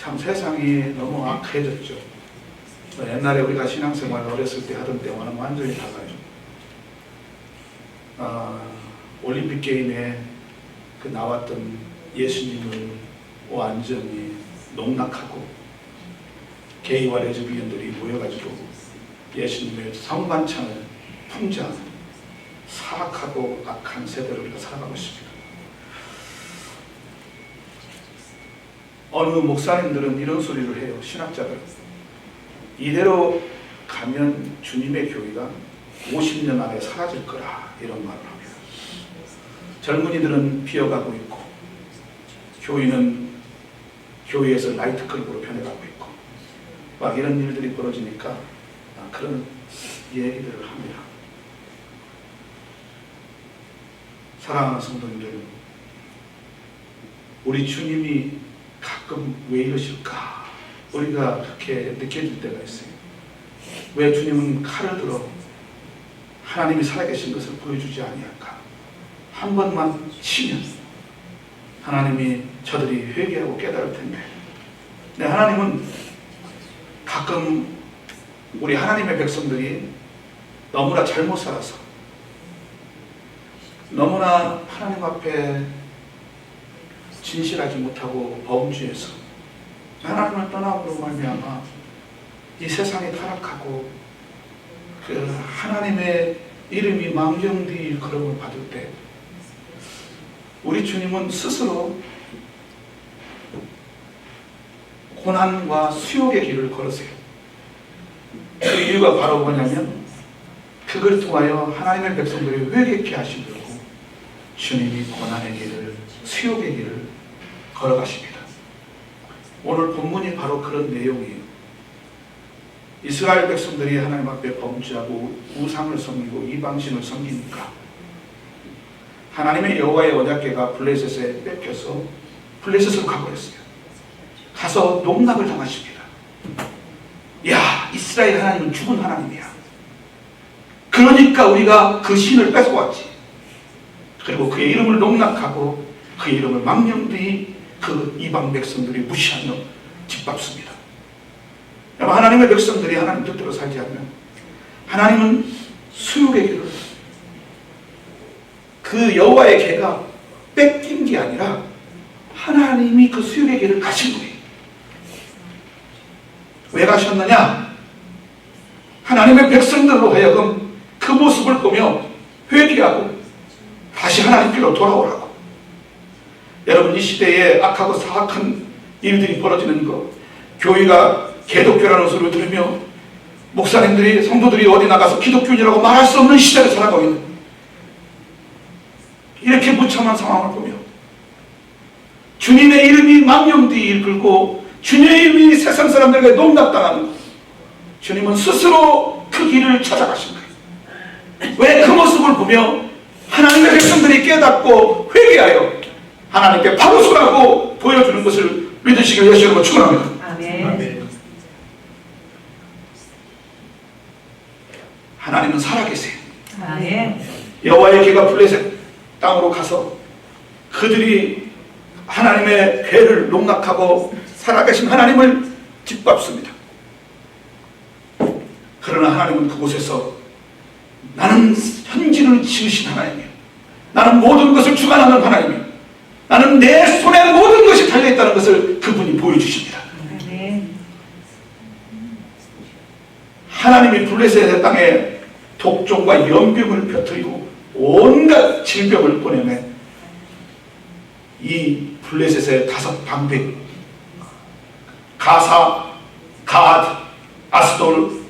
참 세상이 너무 악해졌죠. 옛날에 우리가 신앙생활 어렸을 때 하던 때와는 완전히 달라요. 올림픽 게임에 그 나왔던 예수님을 완전히 농락하고 게이와 레즈비언들이 모여가지고 예수님의 성만찬을 풍자하는 사악하고 악한 세대를 우리가 살아가고 있습니다. 어느 목사님들은 이런 소리를 해요. 신학자들. 이대로 가면 주님의 교회가 50년 안에 사라질 거라 이런 말을 합니다. 젊은이들은 비어가고 있고 교회에서 나이트클럽으로 변해가고 있고 막 이런 일들이 벌어지니까 그런 얘기들을 합니다. 사랑하는 성도님들, 우리 주님이 가끔 왜 이러실까? 우리가 그렇게 느껴질 때가 있어요. 왜 주님은 칼을 들어 하나님이 살아계신 것을 보여주지 아니할까? 한 번만 치면 하나님이 저들이 회개하고 깨달을 텐데. 근데 하나님은 가끔 우리 하나님의 백성들이 너무나 잘못 살아서 너무나 하나님 앞에 진실하지 못하고 범죄해서 하나님을 떠남으로 말미암아 이 세상이 타락하고 그 하나님의 이름이 망령되이 일컬음을 받을 때 우리 주님은 스스로 고난과 수욕의 길을 걸으세요. 그 이유가 바로 뭐냐면 그걸 통하여 하나님의 백성들이 회개케 하시려고 주님이 고난의 길을, 수욕의 길을 걸어가십니다. 오늘 본문이 바로 그런 내용이에요. 이스라엘 백성들이 하나님 앞에 범죄하고 우상을 섬기고 이방신을 섬기니까 하나님의 여호와의 언약궤가 블레셋에 뺏겨서 블레셋으로 가버렸어요. 가서 농락을 당하십니다. 야, 이스라엘 하나님은 죽은 하나님이야. 그러니까 우리가 그 신을 뺏어왔지. 그리고 그의 이름을 농락하고 그의 이름을 망령되이 그 이방 백성들이 무시하며 짓밟습니다. 하나님의 백성들이 하나님 뜻대로 살지 않으면 하나님은 수욕의 길을, 그 여호와의 궤가 뺏긴 게 아니라 하나님이 그 수욕의 길을 가신 거예요. 왜 가셨느냐? 하나님의 백성들로 하여금 그 모습을 보며 회개하고 다시 하나님께로 돌아오라고. 여러분, 이 시대에 악하고 사악한 일들이 벌어지는 것, 교회가 개독교라는 소리를 들으며 목사님들이, 성도들이 어디 나가서 기독교인이라고 말할 수 없는 시대를 살아가고 있는 이렇게 무참한 상황을 보며 주님의 이름이 망령되이 일끌고 주님의 이름이 세상 사람들에게 농락당하는 것, 주님은 스스로 그 길을 찾아가신 거예요. 왜 그 모습을 보며 하나님의 백성들이 깨닫고 회개하여 하나님께 바로 서라고 보여주는 것을 믿으시길 예수 이름으로 축원합니다. 아멘. 하나님은 살아계세요. 아멘. 여호와의 궤가 블레셋 땅으로 가서 그들이 하나님의 궤를 농락하고 살아계신 하나님을 짓밟습니다. 그러나 하나님은 그곳에서 나는 현지를 지으신 하나님이에요. 나는 모든 것을 주관하는 하나님이에요. 나는 내 손에 모든 것이 달려있다는 것을 그분이 보여주십니다. 아멘. 하나님이 블레셋의 땅에 독종과 연병을 펴뜨리고 온갖 질병을 보내매 이 블레셋의 5방백, 가사, 갓, 아스돌,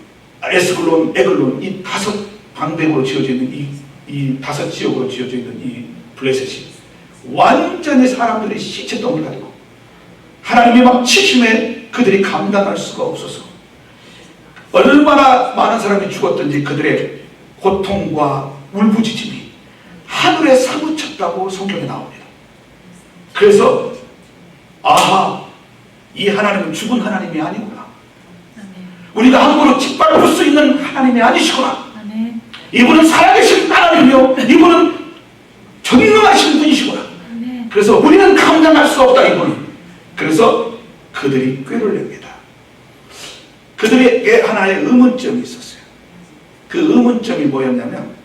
에스글론, 에글론, 이 5방백으로 지어져 있는 이 5지역으로 지어져 있는 이 블레셋이 완전히 사람들이 시체덩을 가지고 하나님이 막 치심에 그들이 감당할 수가 없어서 얼마나 많은 사람이 죽었든지 그들의 고통과 울부짖음이 하늘에 사무쳤다고 성경에 나옵니다. 그래서 아하, 이 하나님은 죽은 하나님이 아니구나. 우리가 함부로 짓밟을 수 있는 하나님이 아니시구나. 이분은 살아계신 하나님이요, 이분은 전능하신 분이시구나. 그래서 우리는 감당할 수 없다, 이분은. 그래서 그 그들이 꾀를 냅니다. 그들에게 하나의 의문점이 있었어요. 그 의문점이 뭐였냐면,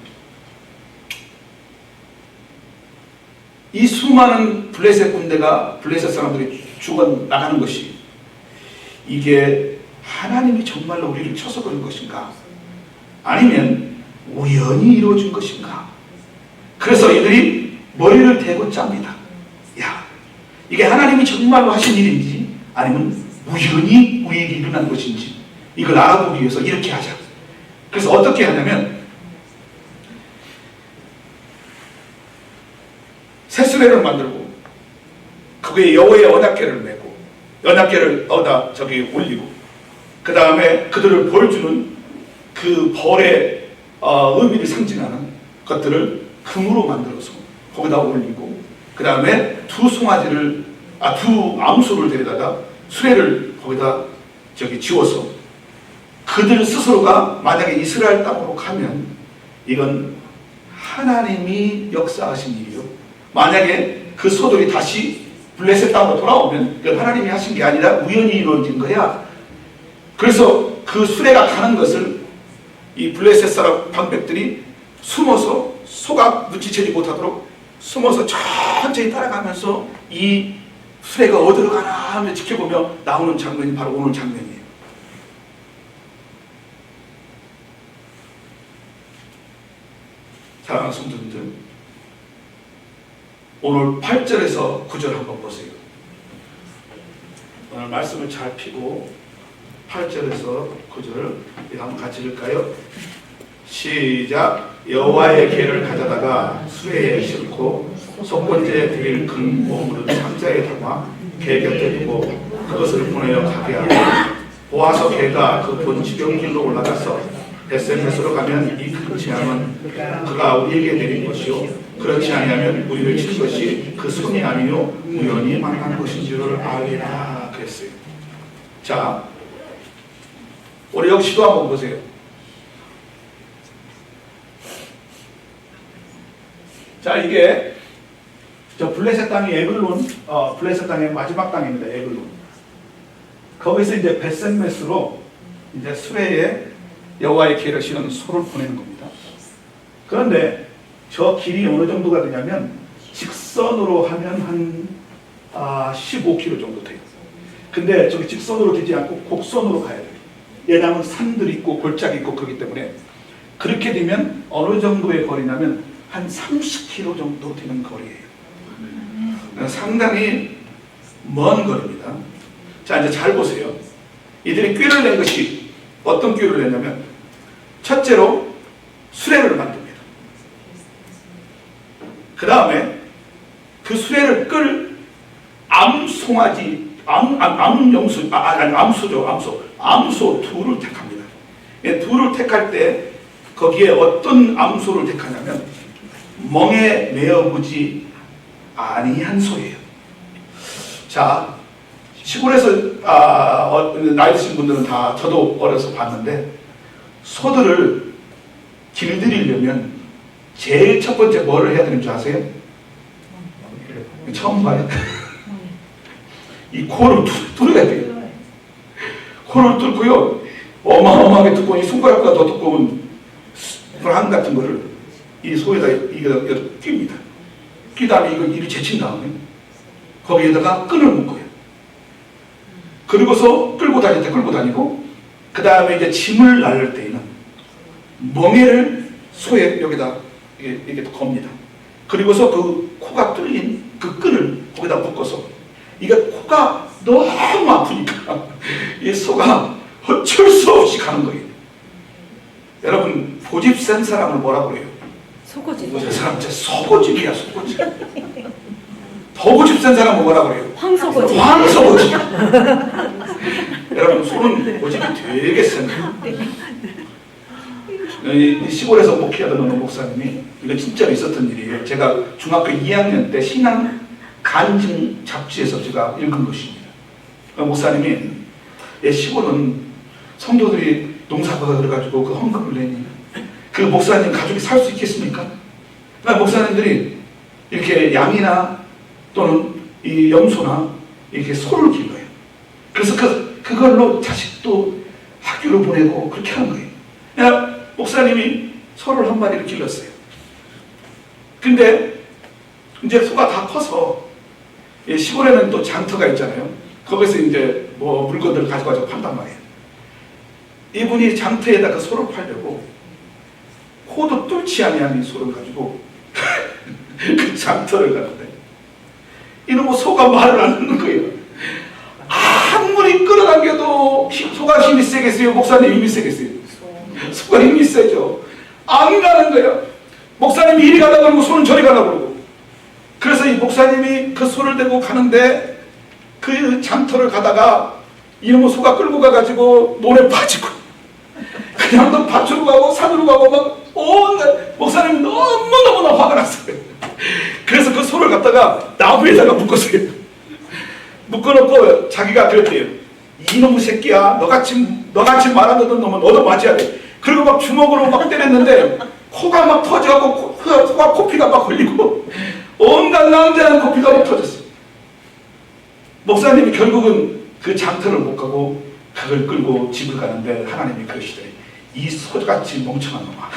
이 수많은 블레셋 군대가, 블레셋 사람들이 죽어나가는 것이 이게 하나님이 정말로 우리를 쳐서 그런 것인가? 아니면 우연히 이루어진 것인가? 그래서 이들이 머리를 대고 짭니다. 야, 이게 하나님이 정말로 하신 일인지 아니면 우연히 우리에게 일어난 것인지 이걸 알아보기 위해서 이렇게 하자. 그래서 어떻게 하냐면 새수레를 만들고 그게 여호와의 언약궤를 메고 언약궤를 올리고 그 다음에 그들을 벌주는 그 벌의 의미를 상징하는 것들을 금으로 만들어서 거기다 올리고 그 다음에 두 암소를 데려다가 수레를 거기다 지워서 그들 스스로가 만약에 이스라엘 땅으로 가면 이건 하나님이 역사하신 일이요. 만약에 그 소들이 다시 블레셋 땅으로 돌아오면 그 하나님이 하신 게 아니라 우연히 이루어진 거야. 그래서 그 수레가 가는 것을 이 블레셋 사람 방백들이 숨어서 소가 눈치채지 못하도록 숨어서 천천히 따라가면서 이 수레가 어디로 가나 하며 지켜보며 나오는 장면이 바로 오늘 장면이에요. 사랑하는 성도님들, 오늘 8절에서 9절 한번 보세요. 오늘 말씀을 잘 피고 8절에서 9절 한번 같이 읽을까요? 시작. 여호와의 궤를 가져다가 수레에 싣고 속건제 드릴 큰 몸을 상자에 담아 궤 곁에 두고 그것을 보내어 가게 하고 보아서 궤가 그 본 지경길로 올라가서 벳세메스로 가면 이 큰 재앙은 그가 우리에게 내린 것이요 그렇지 아니하면 우리를 칠 것이 그 손이 아니요 우연히 만난 것인 줄을 알리라 그랬어요. 자, 우리 여기 시도 한번 보세요. 자, 이게 저 블레셋 땅이 에글론, 블레셋 땅의 마지막 땅입니다. 에글론. 거기서 이제 벳세메스로 이제 수레에 여호와의 궤를 실은 소를 보내는 겁니다. 그런데 저 길이 어느 정도가 되냐면 직선으로 하면 한 15km 정도 돼요. 근데 저기 직선으로 되지 않고 곡선으로 가야 돼요. 왜냐하면 산들이 있고 골짜기 있고 그렇기 때문에 그렇게 되면 어느 정도의 거리냐면 한 30km 정도 되는 거리예요. 상당히 먼 거리입니다. 자, 이제 잘 보세요. 이들이 꾀를 낸 것이 어떤 꾀를 냈냐면 첫째로 수레를 만듭니다. 그 다음에 그 수레를 끌 암송아지, 암소 둘을 택합니다. 둘을 택할 때 거기에 어떤 암소를 택하냐면 멍에 메어보지 아니한 소예요. 자, 시골에서 나이 드신 분들은 다 저도 어려서 봤는데 소들을 길들이려면 제일 첫 번째 뭐를 해야 되는 줄 아세요? 처음 봐요. 이 코를 뚫어야 돼요. 코를 뚫고요, 어마어마하게 두꺼운 이 손가락보다 더 두꺼운 불황 같은 거를 이 소에다 끼입니다. 끼 다음에 이걸 이리 제친 다음에 거기에다가 끈을 묶어요. 그리고서 끌고 다닐 때 끌고 다니고 그 다음에 이제 짐을 날릴 때에는 멍에를 소의 여기다 이렇게 겁니다. 그리고서 그 코가 뚫린 그 끈을 거기다 묶어서 이게 코가 너무 아프니까 이 소가 어쩔 수 없이 가는 거예요. 여러분, 고집 센 사람을 뭐라고 그래요? 소고집. 저 사람 진짜 소고집이야, 소고집. 더 고집 센 사람은 뭐라고 그래요? 황소고집. 황소고집. 여러분, 소는 고집이 되게 센다. 이 시골에서 목회하던 어느 목사님이, 이거 진짜로 있었던 일이에요. 제가 중학교 2학년 때 신앙 간증 잡지에서 제가 읽은 것입니다. 목사님이 시골은 성도들이 농사가 그래가지고 그 헌금을 내니 그 목사님 가족이 살 수 있겠습니까? 목사님들이 이렇게 양이나 또는 이 염소나 이렇게 소를 길러요. 그래서 그걸로 자식도 학교로 보내고 그렇게 하는 거예요. 그냥 목사님이 소를 한 마리를 길렀어요. 근데 이제 소가 다 커서 시골에는 또 장터가 있잖아요. 거기서 이제 뭐 물건들을 가져가서 판단 말이에요. 이분이 장터에다 그 소를 팔려고 코도 뚫지 아니한 이 소를 가지고 그 장터를 가는데 이놈의 소가 말을 안 듣는 거예요. 아무리 끌어당겨도 소가 힘이 세겠어요? 목사님 힘이 세겠어요? 소가 힘이 세죠. 안 가는 거예요. 목사님이 이리 가다 그러고 소는 저리 가다 그러고. 그래서 이 목사님이 그 소를 데리고 가는데 그 장터를 가다가 이놈의 소가 끌고 가가지고 논에 빠지고 그냥 또 밭으로 가고 산으로 가고 막 목사님이 너무너무나 화가 났어요. 그래서 그 소를 갖다가 나무에다가 묶었어요. 묶어놓고 자기가 그랬대요. 이놈의 새끼야, 너같이 말 안 듣는 놈은 너도 맞아야 돼. 그리고 막 주먹으로 막 때렸는데 코가 막 터져갖고 코가 코피가 막 흘리고 온갖 남자는 코피가 막 터졌어요. 목사님이 결국은 그 장터를 못 가고 그걸 끌고 집을 가는데 하나님이 그러시더니 이 소같이 멍청한 놈아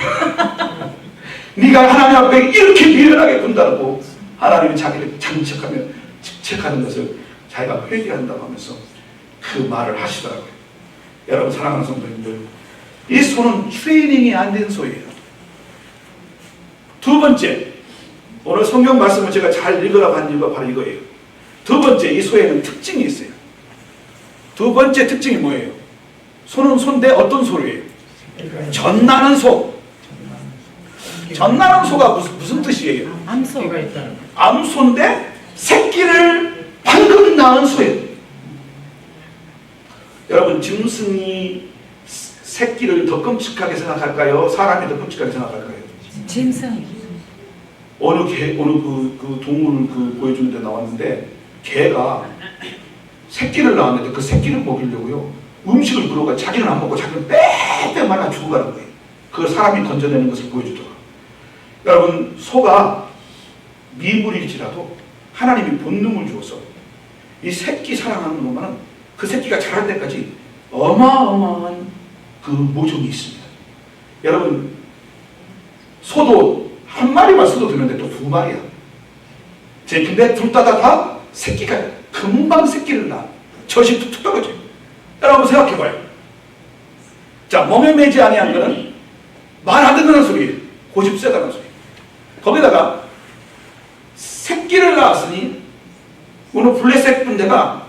네가 하나님 앞에 이렇게 미련하게 군다고 하나님이 자기를 직책하는 것을 자기가 회개한다고 하면서 그 말을 하시더라고요. 여러분 사랑하는 성도님들, 이 소는 트레이닝이 안 된 소예요. 두 번째, 오늘 성경 말씀을 제가 잘 읽으라고 한 이유가 바로 이거예요. 두 번째, 이 소에는 특징이 있어요. 두 번째 특징이 뭐예요? 소는 소인데 어떤 소예요? 젖나는 소. 젖나는 소가 무슨 뜻이에요? 암소가 있다는 거. 암소인데 새끼를 방금 낳은 소예요. 여러분, 짐승이 새끼를 더 끔찍하게 생각할까요? 사람이 더 끔찍하게 생각할까요? 짐승. 어느 그 동물을 보여주는 데 나왔는데 개가 새끼를 낳았는데 그 새끼를 먹이려고요 음식을 물어가 자기는 안 먹고 자기는 빼빼 말라 죽어가는 거예요. 그걸 사람이 건져내는 것을 보여주더라고요. 여러분, 소가 미물일지라도 하나님이 본능을 주어서 이 새끼 사랑하는 놈은 그 새끼가 자랄 때까지 어마어마한 그 모종이 있습니다. 여러분, 소도 한 마리만 써도 되는데 또 두 마리야. 근데 둘 다 새끼가 금방 새끼를 낳아. 젖이 툭툭 떨어져요. 여러분 생각해봐요. 자, 몸에 매지 아니한 거는 말 안 듣는 소리예요. 고집 세다는 소리. 거기다가 새끼를 낳았으니 오늘 블레셋 군대가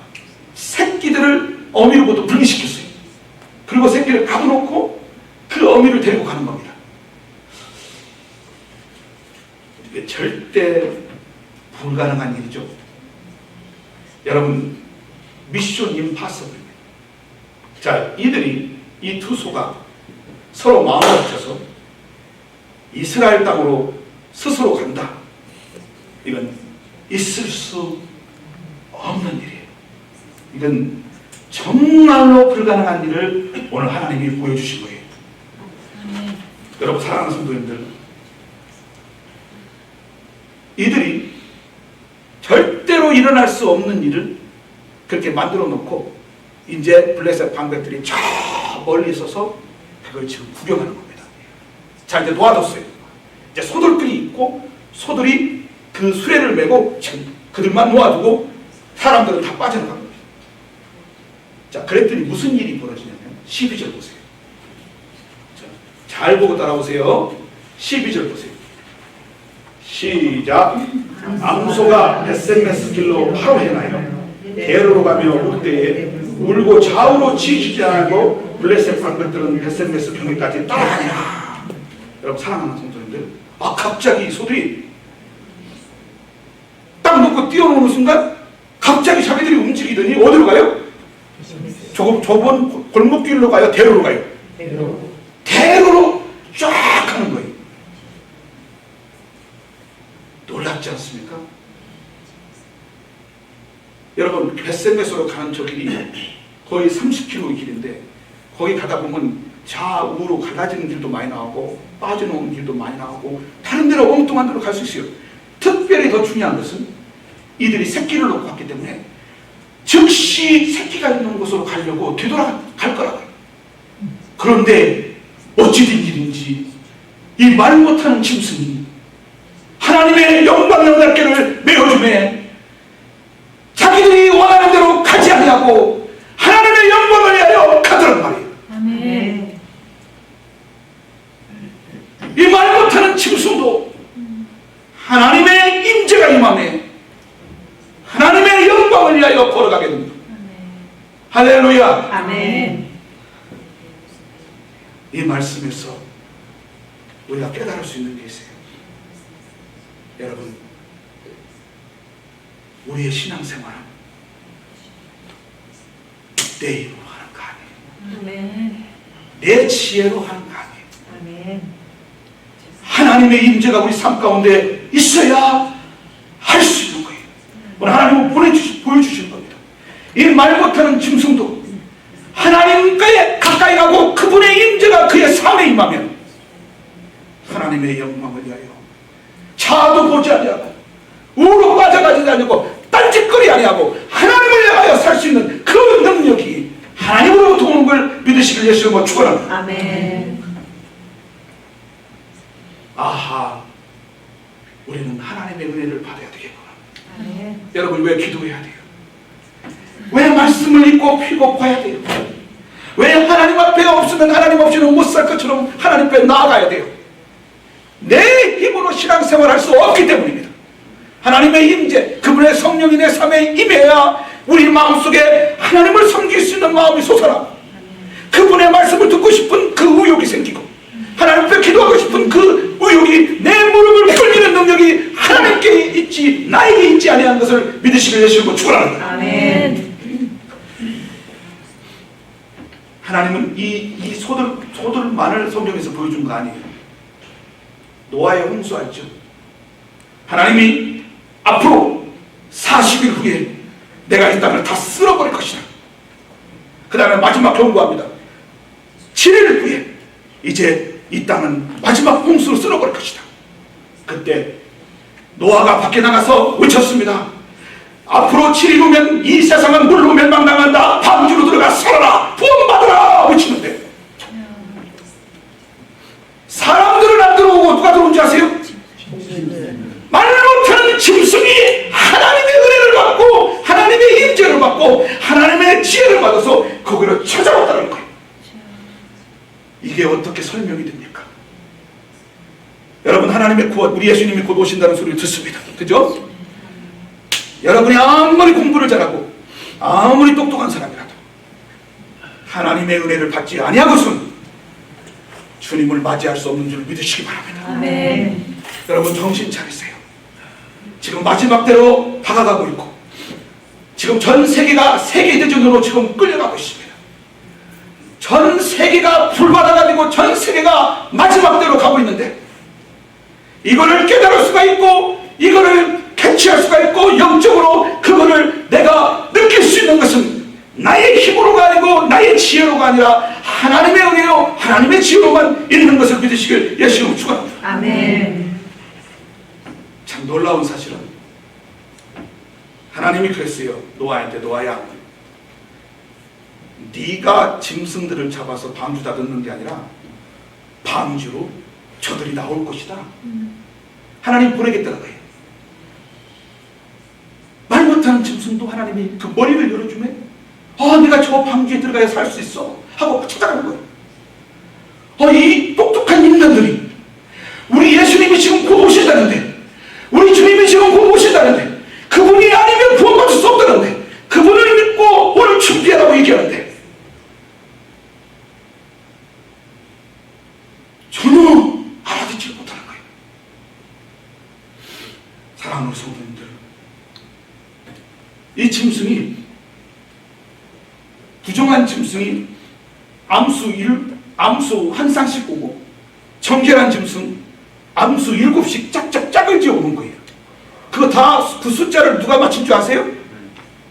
새끼들을 어미로부터 분리시켰어요. 그리고 새끼를 가둬놓고 그 어미를 데리고 가는 겁니다. 이게 절대 불가능한 일이죠. 여러분, 미션 임파서블입니다. 자, 이 두 소가 서로 마음을 합쳐서 이스라엘 땅으로 스스로 간다. 이건 있을 수 없는 일이에요. 이건 정말로 불가능한 일을 오늘 하나님이 보여주신 거예요. 여러분 사랑하는 성도님들, 이들이 절대로 일어날 수 없는 일을 그렇게 만들어 놓고 이제 블레셋 방백들이 저 멀리 있어서 그걸 지금 구경하는 겁니다. 자, 이제 놓아뒀어요. 이제 소들끼리 있고 소들이 그 수레를 메고 지금 그들만 놓아두고 사람들은 다 빠져나간 겁니다. 자, 그랬더니 무슨 일이 벌어지냐면 12절 보세요. 자, 잘 보고 따라오세요. 12절 보세요. 시작. 암소가 벳세메스 길로 바로 행하여 대로로 가며 올 때에 울고 좌우로 치우치지 않고 블레셋 방백들은 벳세메스 경기까지 따라가냐. 여러분 사랑하는 성도님들, 갑자기 소들이 딱 놓고 뛰어오는 순간 갑자기 자기들이 움직이더니 어디로 가요? 좁은 골목길로 가요? 대로로 가요? 대로로 쫙 가는 거예요. 놀랍지 않습니까? 여러분, 벳세메스로 가는 저 길이 거의 30km 길인데 거기 가다 보면 좌우로 갈라지는 길도 많이 나오고 빠져나오는 길도 많이 나오고 다른 데로 엉뚱한 데로 갈 수 있어요. 특별히 더 중요한 것은 이들이 새끼를 놓고 왔기 때문에 즉시 새끼가 있는 곳으로 가려고 뒤돌아갈 거라고요. 그런데 어찌 된 일인지 이 말 못하는 짐승이 하나님의 영광의 날개를 메어주매 자기들이 원하는 대로 가지 아니하고 하나님의 영광을 위하여 가더란 말이에요. 아멘. 이 말 못하는 짐승도 하나님의 임재가 임함에 하나님의 영광을 위하여 걸어가게 됩니다. 할렐루야. 아멘. 이 말씀에서 우리가 깨달을 수 있는 게 있어요. 여러분, 우리의 신앙생활은 내 힘으로 하는 거 아니에요. 아멘. 내 지혜로 하는 거 아니에요. 아멘. 하나님의 임재가 우리 삶 가운데 있어야 할 수 있는 거예요. 오늘 하나님은 보여주시는 겁니다. 이 말 못하는 짐승도 하나님께 가까이 가고 그분의 임재가 그의 삶에 임하면 하나님의 영광을 위하여 차도 보지 아니하고 우로 빠져가지 아니하고 딴짓거리 아니하고 하나님을 향하여 살 수 있는 그 능력이 하나님으로부터 오는 걸 믿으시길 예수님으로 축원합니다. 아멘. 아하, 우리는 하나님의 은혜를 받아야 되겠구나. 아멘. 여러분, 왜 기도해야 돼요? 왜 말씀을 읽고 피고 봐야 돼요? 왜 하나님 앞에 없으면 하나님 없이는 못 살 것처럼 하나님 앞에 나아가야 돼요? 내 힘으로 신앙생활 할 수 없기 때문입니다. 하나님의 임재, 그분의 성령이 내 삶에 임해야 우리 마음속에 하나님을 섬길 수 있는 마음이 솟아나 그분의 말씀을 듣고 싶은 그 의욕이 생기고 하나님 앞에 기도하고 싶은 그 의욕이 내 무릎을 꿇리는 능력이 하나님께 있지 나에게 있지 아니한 것을 믿으시길 예수님으로 축원합니다. 아멘. 하나님은 이 소들만을 성경에서 보여준 거 아니에요. 노아의 홍수 알죠? 하나님이 앞으로 40일 후에 내가 이 땅을 다 쓸어버릴 것이다. 그 다음에 마지막 경고합니다. 7일 후에 이제 이 땅은 마지막 홍수로 쓸어버릴 것이다. 그때 노아가 밖에 나가서 외쳤습니다. 앞으로 7일 후면 이 세상은 물로 멸망당한다. 방주로 들어가 살아라. 구원받아라. 외치는데 사람들은 안 들어오고 누가 들어온 줄 아세요? 말 못하는 짐승이 하나님의 은혜를 받고 하나님의 임재를 받고 하나님의 지혜를 받아서 거기로 찾아왔다는 거예요. 이게 어떻게 설명이 됩니까? 여러분, 하나님의 구원, 우리 예수님이 곧 오신다는 소리를 듣습니다. 그죠? 여러분이 아무리 공부를 잘하고 아무리 똑똑한 사람이라도 하나님의 은혜를 받지 아니하고선 주님을 맞이할 수 없는 줄 믿으시기 바랍니다. 아멘. 여러분, 정신 차리세요. 지금 마지막 때로 다가가고 있고 지금 전 세계가 세계대전으로 지금 끌려가고 있습니다. 전 세계가 불바다가 되고 전 세계가 마지막 때로 가고 있는데 이거를 깨달을 수가 있고 이거를 캐치할 수가 있고 영적으로 그거를 내가 느낄 수 있는 것은 나의 힘으로가 아니고 나의 지혜로가 아니라 하나님의 은혜요 하나님의 지혜로만 있는 것을 믿으시길 예수님으로 축원합니다. 아멘. 참 놀라운 사실은 하나님이 그랬어요. 노아한테, 노아야, 네가 짐승들을 잡아서 방주다 넣는 게 아니라 방주로 저들이 나올 것이다. 하나님 보내겠다는 거예요. 말 못하는 짐승도 하나님이 그 머리를 열어주면 내가 저 방주에 들어가야 살 수 있어 하고 찾아가는 거예요. 이 똑똑한 인간들이 우리 예수님이 지금 곧 오신다는데 우리 주님이 지금 곧 오신다는데 그분이 아니면 구원받을 수 없다는데 그분을 믿고 오늘 준비하라고 얘기하는데 전혀 알아듣지 못하는 거예요. 사랑하는 성도님들, 이 짐승이 부정한 짐승이 암수 한 쌍씩 오고 정결한 짐승 암수 7씩 짝짝짝을 지어 오는 거예요. 그거 다 그 숫자를 누가 맞힌 줄 아세요?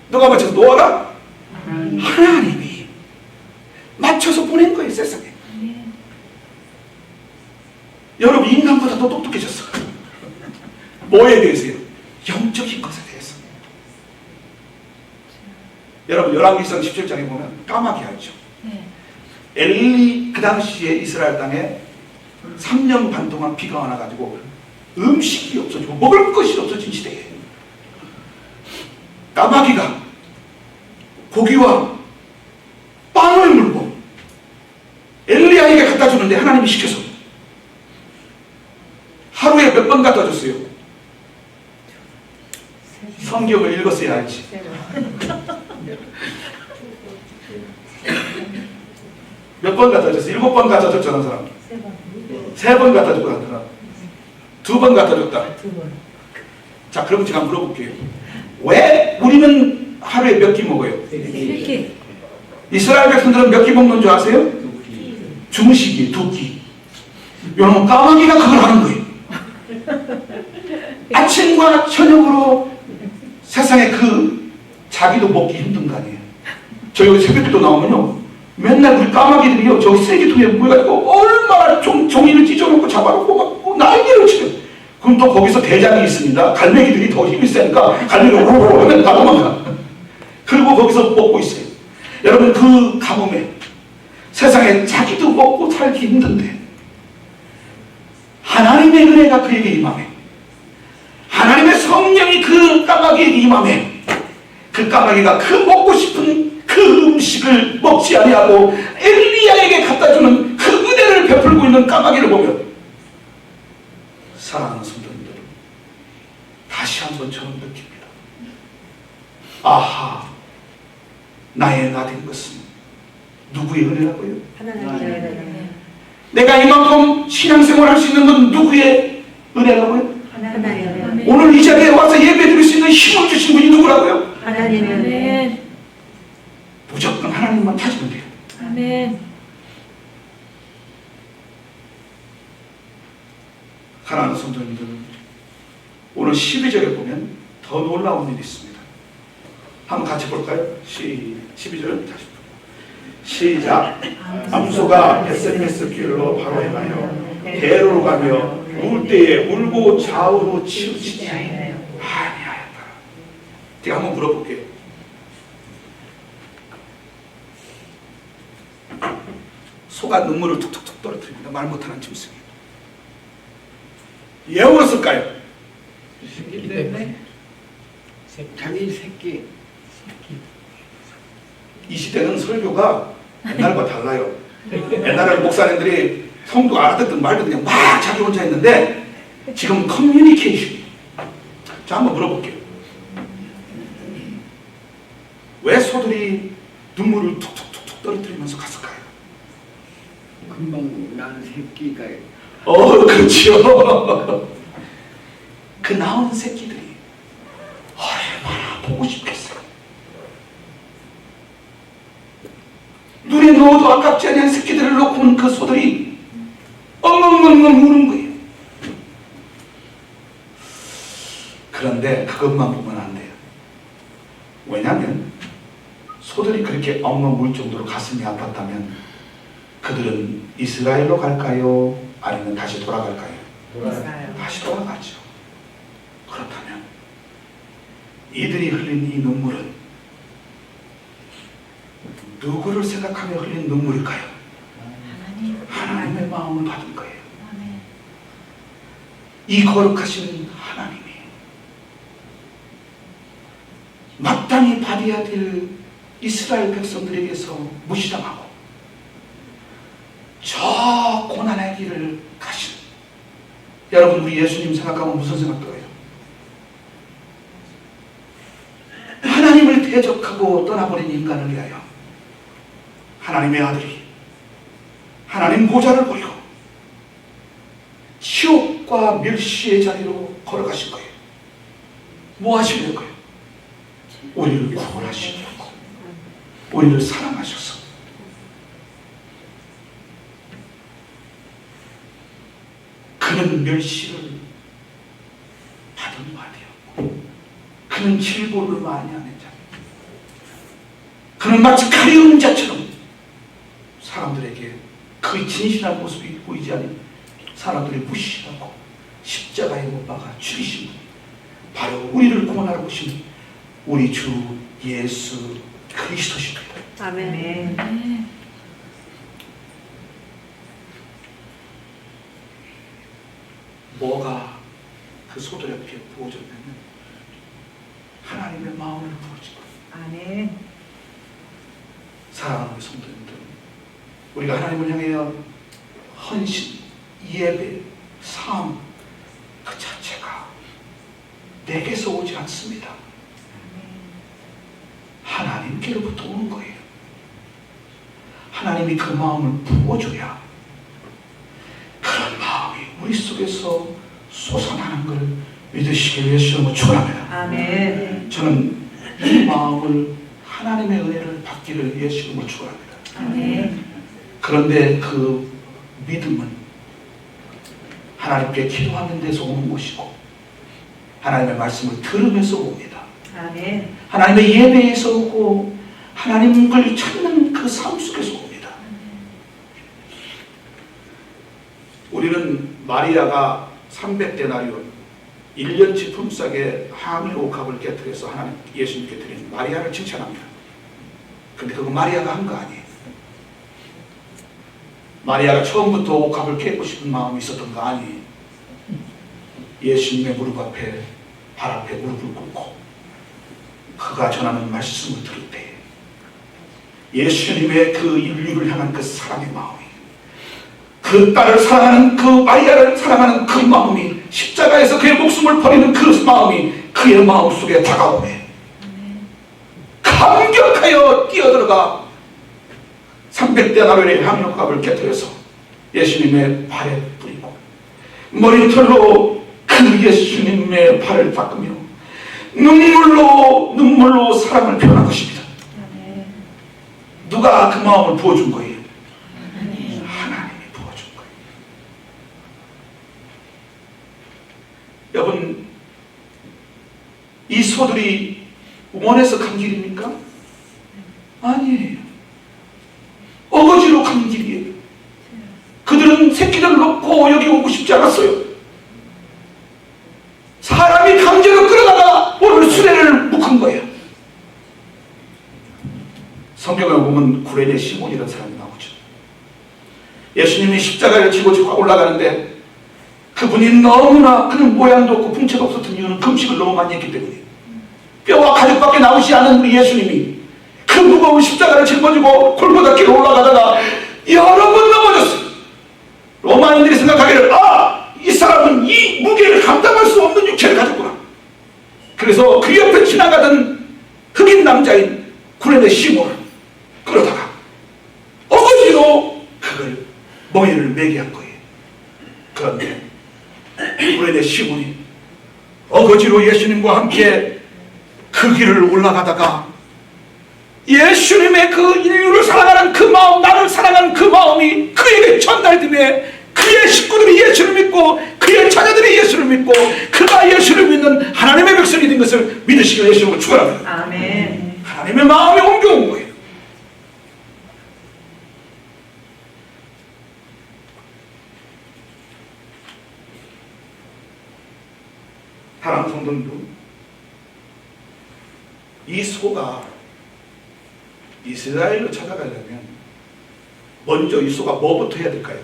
누가 맞춰서? 노아가? 하나님이 맞춰서 보낸 거예요, 세상에. 여러분, 인간보다 더 똑똑해졌어. 뭐에 대해서요? 영적인 것에 대해서. 여러분 열왕기상 17장에 보면 까마귀 알죠? 네. 엘리 그 당시에 이스라엘 땅에 3년 반 동안 비가 와가지고 음식이 없어지고 먹을 것이 없어진 시대에 까마귀가 고기와 빵을 물고 엘리야에게 갖다 주는데 하나님이 시켜서 하루에 몇 번 갖다 줬어요? 성경을 읽었어야 알지. 몇 번 갖다 줬어? 7번 갖다 줬잖아 사람. 3번 갖다 줬고 한 사람. 2번 갖다 줬다. 자, 그럼 제가 물어볼게요. 왜 우리는 하루에 몇 끼 먹어요? 이렇게. 이스라엘 백성들은 몇 끼 먹는 줄 아세요? 중식이 2끼. 여러분 까마귀가 그걸 하는 거예요. 아침과 저녁으로 세상에 자기도 먹기 힘든 거 아니에요. 저 여기 새벽기도 나오면요 맨날 우리 까마귀들이요 저기 쓰레기통에 모여가지고 얼마나 종이를 찢어놓고 잡아놓고 막 난리를 치요. 그럼 또 거기서 대장이 있습니다. 갈매기들이 더 힘이 세니까 갈매기가 오오오 하면 다 도망가. 그리고 거기서 먹고 있어요. 여러분 그 가뭄에 세상에 자기도 먹고 살기 힘든데 하나님의 은혜가 그에게 임하며 하나님의 성령이 그 까마귀에게 임하며 그 까마귀가 그 먹고 싶은 그 음식을 먹지 아니하고 엘리야에게 갖다주는 그 은혜를 베풀고 있는 까마귀를 보면 사랑하는 성도님들 다시 한번 저는 느낍니다. 아하, 나의 나 된 것은 누구의 은혜라고요? 하나님의 내가 이만큼 신앙생활 할 수 있는 건 누구의 은혜라고요? 하나님의 오늘 이 자리에 와서 예배 드릴 수 있는 힘을 주신 분이 누구라고요? 아멘. 무조건 하나님만 찾으면 돼요. 아멘. 사랑하는 성도님들, 오늘 12절에 보면 더 놀라운 일이 있습니다. 한번 같이 볼까요? 12절 다시 시작. 암소가 베스메스 길로 바로 행하여 대로로 가며 울 때에 울고 좌우로 치우치지 아니하였다. 제가 한번 물어볼게요. 소가 눈물을 툭툭툭 떨어뜨립니다. 말 못하는 짐승이. 왜 울었을까요? 새끼 때문에 자기 새끼 이 시대는 설교가 옛날과 달라요. 옛날에는 목사님들이 성도가 알아듣든 말든 그냥 막 자기 혼자 했는데 지금 커뮤니케이션. 자, 한번 물어볼게요. 왜 소들이 눈물을 툭툭툭툭 떨어뜨리면서 갔을까요? 금방 난 새끼가 그렇죠. 그 나온 새끼들이 얼마나 보고 싶겠어요. 눈에 넣어도 아깝지 않은 새끼들을 놓고 온 그 소들이 엉엉엉엉 우는 거예요. 그런데 그것만 보면 안 돼요. 왜냐하면 소들이 그렇게 엉엉 울 정도로 가슴이 아팠다면 그들은 이스라엘로 갈까요? 아니면 다시 돌아갈까요? 다시 돌아가죠. 그렇다면 이들이 흘린 이 눈물은 누구를 생각하며 흘린 눈물일까요? 하나님의 마음을 받은 거예요. 이 거룩하신 하나님이 마땅히 받아야 될 이스라엘 백성들에게서 무시당하고 저 고난의 길을 가신, 여러분 우리 예수님 생각하면 무슨 생각 들어요? 하나님을 대적하고 떠나버린 인간을 위하여 하나님의 아들이 하나님 보좌를 버리고 지옥과 멸시의 자리로 걸어가신 거예요. 뭐 하시려고요? 우리를 구원하시려고, 우리를 사랑하셔서 그는 멸시를 받은 바되었고 그는 질보를 많이 하는 자, 그는 마치 가려운 자처럼 사람들에게 그 진실한 모습이 보이지 않는 사람들이 무시하고 십자가에 못 박아 죽이신 분, 바로 우리를 구원하러 오신 우리 주 예수 그리스도십니다. 아멘. 뭐가 그 소들에게 부어졌냐면 하나님의 마음을 부어진 거예요. 아멘. 사랑하는 성도님들, 우리가 하나님을 향하여 헌신, 예배, 삶 그 자체가 내게서 오지 않습니다. 하나님께로부터 오는 거예요. 하나님이 그 마음을 부어줘야 그런 마음이 우리 속에서 솟아나는 걸 믿으시길 위해서 축원합니다. 아멘. 저는 이 마음을 하나님의 은혜를 받기를 위해서 축원합니다. 아멘. 그런데 그 믿음은 하나님께 기도하는 데서 오는 것이고 하나님의 말씀을 들으면서 옵니다. 아멘. 하나님의 예배에서 오고 하나님을 찾는 그 삶 속에서 옵니다. 우리는 마리아가 300데나리온 1년치 품삯의 항일 옥합을 깨뜨려서 하나님 예수님께 드린 마리아를 칭찬합니다. 근데 그거 마리아가 한 거 아니에요. 마리아가 처음부터 옥합을 깨고 싶은 마음이 있었던 거 아니에요. 예수님의 무릎 앞에 발 앞에 무릎을 꿇고 그가 전하는 말씀을 들을 때 예수님의 그 인류를 향한 그 사랑의 마음이, 그 딸을 사랑하는 그 마리아를 사랑하는 그 마음이, 십자가에서 그의 목숨을 버리는 그 마음이 그의 마음속에 다가오네. 감격하여 뛰어들어가 300데나리온의 향유값을 깨뜨려서 예수님의 발에 뿌리고 머리털로 그 예수님의 발을 닦으며 눈물로 사랑을 표현한 것입니다. 누가 그 마음을 부어준 거예요? 하나님이 부어준 거예요. 여러분, 이 소들이 원해서 간 길입니까? 아니에요. 어거지로 간 길이에요. 그들은 새끼를 놓고 여기 오고 싶지 않았어요. 사람이 강제로 끌어다가 오늘 수레를 묶은 거예요. 성경에 보면 구레네 시몬이라는 사람이 나오죠. 예수님이 십자가를 지고 올라가는데 그분이 너무나 그런 모양도 없고 풍채가 없었던 이유는 금식을 너무 많이 했기 때문이에요. 뼈와 가죽밖에 나오지 않은 우리 예수님이 그 무거운 십자가를 짊어지고 골고다 길을 올라가다가 여러 번 넘어졌어요. 로마인들이 생각하기를 이 사람은 이 무게를 감당할 수 없는 육체를 가졌구나. 그래서 그 옆에 지나가던 흑인 남자인 구레네 시몬을 끌어다가 어거지로 그걸 멍에를 매게 한 거예요. 그런데 구레네 시몬이 어거지로 예수님과 함께 그 길을 올라가다가 예수님의 그 인류를 사랑하는 그 마음, 나를 사랑하는 그 마음이 그에게 전달됨에 그의 식구들이 예수를 믿고 그의 자녀들이 예수를 믿고 그가 예수를 믿는 하나님의 백성이 된 것을 믿으시길 예수님으로 축원합니다. 아멘. 하나님의 마음이 옮겨온 거예요. 사랑하는 성도님들, 이 소가 이스라엘로 찾아가려면 먼저 이 소가 뭐부터 해야 될까요?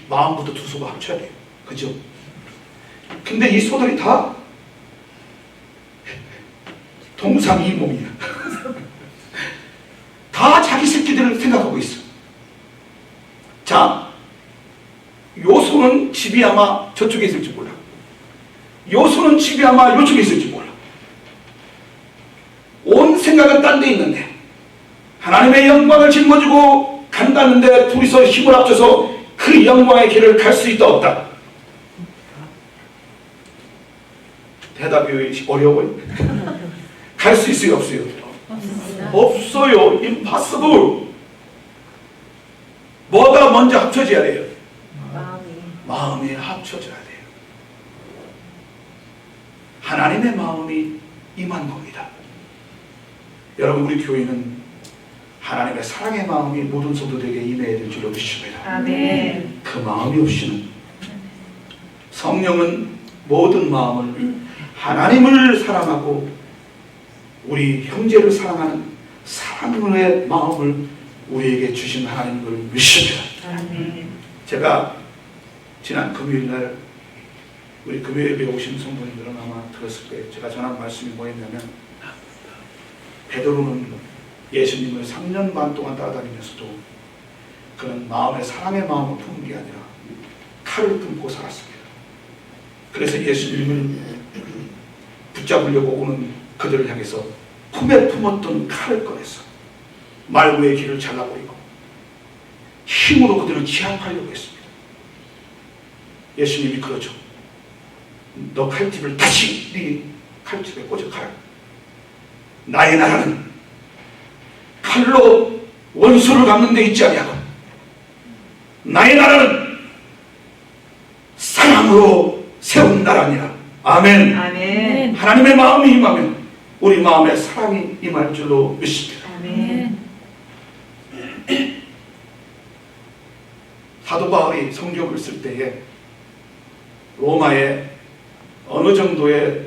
마음부터 두 소가 합쳐야 돼요. 그죠? 근데 이 소들이 다 동상이몽이야. 다 자기 새끼들을 생각하고 있어. 자, 요 소는 집이 아마 저쪽에 있을지 몰라. 요 소는 집이 아마 요쪽에 있을지 몰라. 온 생각은 딴 데 있는데 하나님의 영광을 짊어지고 간다는데 둘이서 힘을 합쳐서 그 영광의 길을 갈 수 있다 없다? 대답이 어려워요. 갈 수 있어요 없어요? 없어요. impossible. 뭐가 먼저 합쳐져야 돼요? 마음이 합쳐져야 돼요. 하나님의 마음이 임한 겁니다. 여러분, 우리 교회는 하나님의 사랑의 마음이 모든 성도들에게 임해야 될 줄로 믿습니다. 아멘. 그 마음이 없이는 성령은 모든 마음을 하나님을 사랑하고 우리 형제를 사랑하는 사랑의 마음을 우리에게 주신 하나님을 믿습니다. 아멘. 제가 지난 금요일날 우리 금요일에 오신 성도님들은 아마 들었을 거예요. 제가 전한 말씀이 뭐였냐면, 베드로는 예수님을 3년 반 동안 따라다니면서도 그는 마음에 사랑의 마음을 품은 게 아니라 칼을 품고 살았습니다. 그래서 예수님을 붙잡으려고 오는 그들을 향해서 품에 품었던 칼을 꺼내서 말구의 길을 잘라버리고 힘으로 그들을 제압하려고 했습니다. 예수님이 그러죠. 너 칼집을 다시 네 칼집에 꽂아가라. 나의 나라는 칼로 원수를 갚는 데 있지 아니하고 나의 나라는 사랑으로 세운 나라니라. 아멘. 아멘. 하나님의 마음이 임하면 우리 마음에 사랑이 임할 줄로 믿습니다. 아멘. 사도 바울이 성경을 쓸 때에 로마에 어느 정도의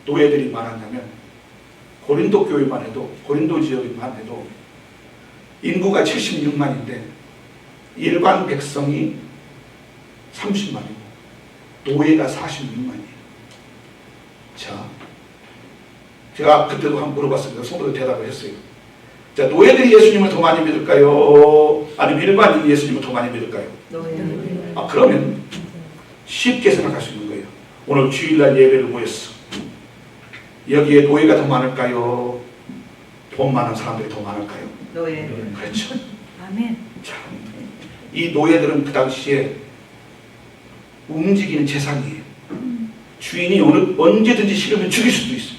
노예들이 많았냐면, 고린도 교회만 해도, 고린도 지역만 해도 인구가 76만인데 일반 백성이 30만이고 노예가 46만이에요. 자, 제가 그때도 한번 물어봤습니다. 성도들 대답을 했어요. 자, 노예들이 예수님을 더 많이 믿을까요? 아니면 일반인이 예수님을 더 많이 믿을까요? 노예. 그러면 쉽게 생각할 수 있는 거예요. 오늘 주일날 예배를 모였어. 여기에 노예가 더 많을까요? 돈 많은 사람들이 더 많을까요? 노예. 그렇죠. 아멘. 참, 이 노예들은 그 당시에 움직이는 재산이에요. 주인이 언제든지 싫으면 죽일 수도 있어요.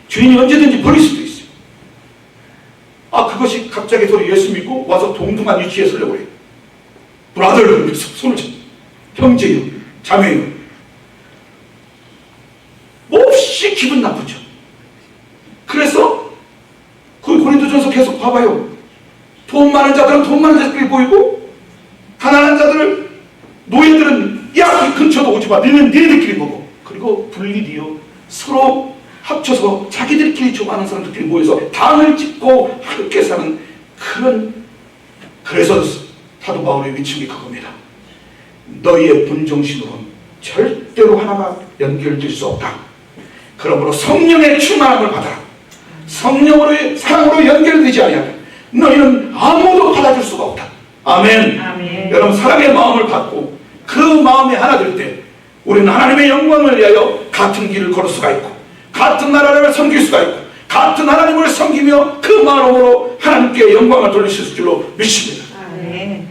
주인이 언제든지 버릴 수도 있어요. 그것이 갑자기 더 예수 믿고 와서 동등한 위치에 서려고 해요. 브라더를 손을 잡고, 형제요, 자매요. 몹시 기분 나쁘죠. 그래서 그 고린도전서 계속 봐봐요. 돈 많은 자들은 돈 많은 자들이 보이고, 가난한 자들은, 노예들은 야, 이 근처도 오지 마. 니네들끼리 먹어. 그리고 분리되어 서로 합쳐서 자기들끼리 좀 아는 사람들끼리 모여서 당을 짓고 함께 사는 그런, 그래서 사도 바울의 위축이 그겁니다. 너희의 본정신으로는 절대로 하나가 연결될 수 없다. 그러므로 성령의 충만함을 받아라. 성령으로의 사랑으로 연결되지 아니하면 너희는 아무도 받아줄 수가 없다. 아멘. 아멘. 여러분, 사랑의 마음을 받고 그 마음이 하나 될 때 우리는 하나님의 영광을 위하여 같은 길을 걸을 수가 있고, 같은 나라를 섬길 수가 있고, 같은 하나님을 섬기며 그 마음으로 하나님께 영광을 돌리실 줄로 믿습니다. 아멘.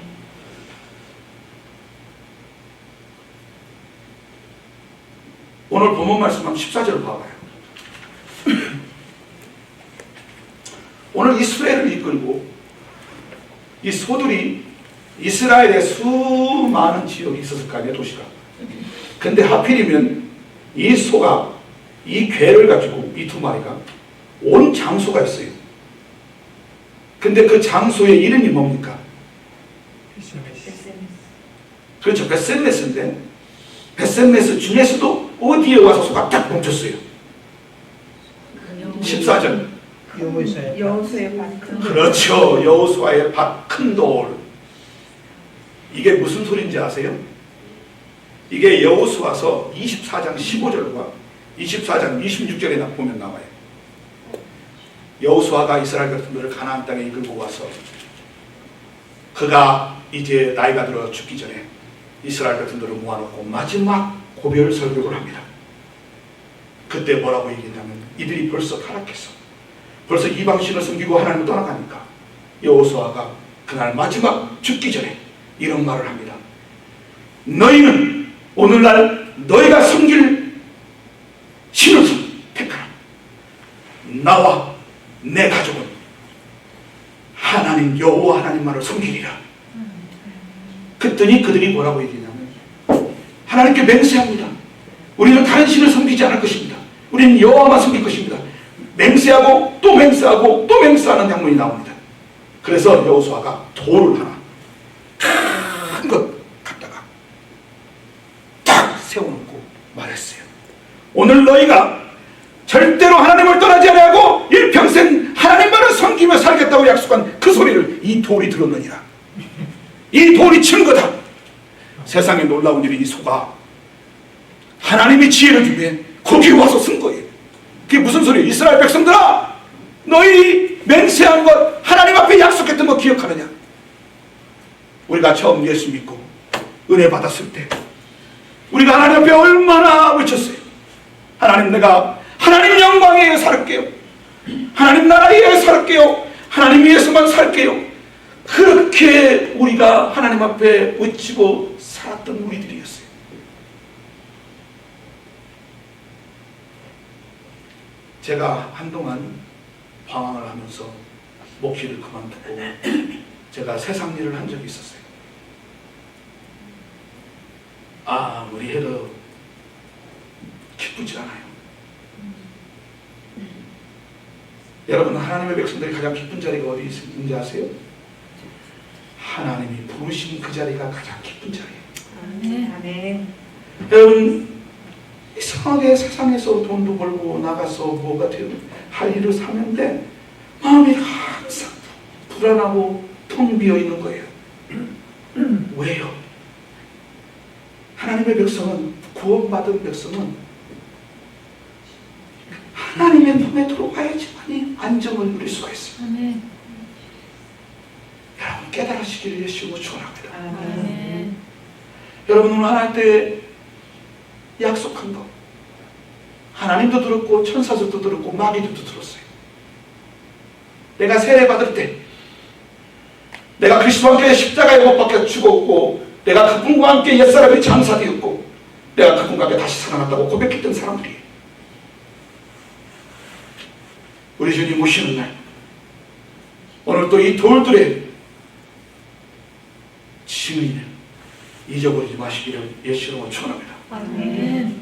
오늘 본문 말씀 한번 14절을 봐봐요. 오늘 이스라엘을 이끌고 이 소들이, 이스라엘에 수많은 지역이 있었을 거 아니에요, 도시가. 근데 하필이면 이 소가, 이 괴를 가지고 이 두 마리가 온 장소가 있어요. 근데 그 장소의 이름이 뭡니까? 그렇죠, 베셋메스인데, 베셋메스 중에서도 어디에 와서 소가 딱 멈췄어요? 14절. 여호수의 밭. 그렇죠. 여호수아의 밭 큰 돌. 이게 무슨 소리인지 아세요? 이게 여호수아서 24장 15절과 24장 26절에 보면 나와요. 여호수아가 이스라엘 백성들을 가나안 땅에 이끌고 와서 그가 이제 나이가 들어 죽기 전에 이스라엘 백성들을 모아놓고 마지막 고별 설교를 합니다. 그때 뭐라고 얘기했냐면, 이들이 벌써 타락했어. 벌써 이방신을 섬기고 하나님을 떠나가니까 여호수아가 그날 마지막 죽기 전에 이런 말을 합니다. 너희는 오늘날 너희가 섬길 신을 택하라. 나와 내 가족은 하나님 여호와 하나님만을 섬기리라. 그랬더니 그들이 뭐라고 얘기냐면, 하나님께 맹세합니다. 우리는 다른 신을 섬기지 않을 것입니다. 우리는 여호와만 섬길 것입니다. 맹세하고 또 맹세하고 또 맹세하는 장면이 나옵니다. 그래서 여호수아가 돌을 하나 큰 것 갖다가 딱 세워놓고 말했어요. 오늘 너희가 절대로 하나님을 떠나지 아니하고 일평생 하나님만을 섬기며 살겠다고 약속한 그 소리를 이 돌이 들었느니라. 이 돌이 증거다. 세상에 놀라운 일이 이 소가 하나님이 지혜를 주면 거기 와서 쓴 거예요. 그게 무슨 소리예요? 이스라엘 백성들아, 너희 맹세한 것, 하나님 앞에 약속했던 거 기억하느냐? 우리가 처음 예수 믿고 은혜 받았을 때 우리가 하나님 앞에 얼마나 외쳤어요. 하나님, 내가 하나님 영광에 의해 살게요. 하나님 나라에 의해 살게요. 하나님 위해서만 살게요. 그렇게 우리가 하나님 앞에 외치고 살았던 우리들이었어요. 제가 한동안 방황을 하면서 목회를 그만두고 제가 세상 일을 한 적이 있었어요. 아무리 해도 기쁘지 않아요. 여러분, 하나님의 백성들이 가장 기쁜 자리가 어디 있는지 아세요? 하나님이 부르신 그 자리가 가장 기쁜 자리예요. 아멘. 여러분, 이상하게 세상에서 돈도 벌고 나가서 뭐가 되든 할 일을 사는데 마음이 항상 불안하고 텅 비어 있는 거예요. 왜요? 하나님의 백성은, 구원받은 백성은 하나님의 품에 들어가야지만이 안정을 누릴 수가 있어요. 아멘. 여러분, 깨달으시기를 예수로 축원합니다. 아멘. 여러분, 오늘 하나님 때 약속한 거 하나님도 들었고 천사들도 들었고 마귀들도 들었어요. 내가 세례 받을 때 내가 그리스도와 함께 십자가에 못 박혀 죽었고 내가 그분과 함께 옛사람이 장사되었고 내가 그분과 함께 다시 살아났다고 고백했던 사람들이에요. 우리 주님 오시는 날 오늘 또 이 돌들의 증인을 잊어버리지 마시기를 예수 이름으로 축원합니다. 아멘.